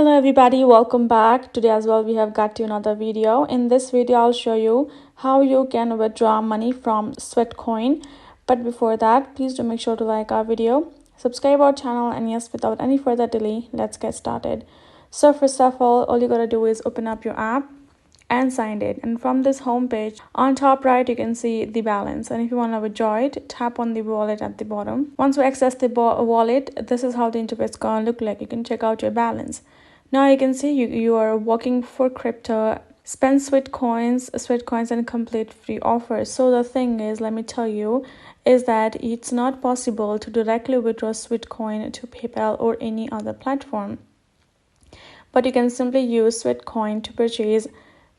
Hello everybody, welcome back. Today as well we have got to another video. In this video I'll show you how you can withdraw money from Sweatcoin. But before that, please do make sure to like our video, subscribe our channel, and yes, without any further delay, let's get started. So first of all you gotta do is open up your app and sign it, and from this home page on top right you can see the balance, and if you want to withdraw it, tap on the wallet at the bottom. Once you access the wallet, this is how the interface gonna look like. You can check out your balance. Now you can see you are working for crypto, spend Sweatcoins and complete free offers. So the thing is, let me tell you, is that it's not possible to directly withdraw Sweatcoin to PayPal or any other platform, but you can simply use Sweatcoin to purchase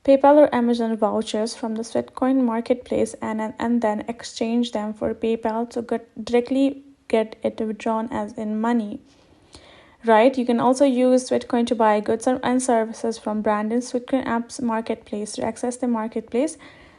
PayPal or Amazon vouchers from the Sweatcoin marketplace and then exchange them for PayPal to directly get it withdrawn as in money. Right? You can also use Sweatcoin to buy goods and services from branded Sweatcoin apps marketplace. To access the marketplace,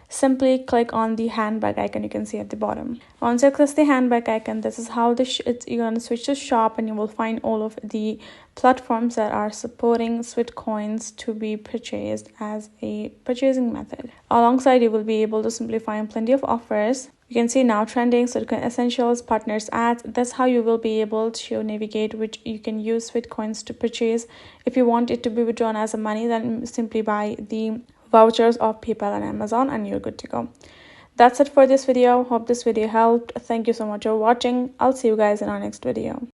simply click on the handbag icon you can see at the bottom. Once you access the handbag icon, this is how you're going to switch to shop, and you will find all of the platforms that are supporting Sweatcoins to be purchased as a purchasing method. Alongside, you will be able to simply find plenty of offers. You can see now trending, Sweatcoin essentials, partners, ads. That's how you will be able to navigate which you can use Sweatcoins to purchase. If you want it to be withdrawn as a money, then simply buy the vouchers of PayPal and Amazon and you're good to go. That's it for this video. Hope this video helped. Thank you so much for watching. I'll see you guys in our next video.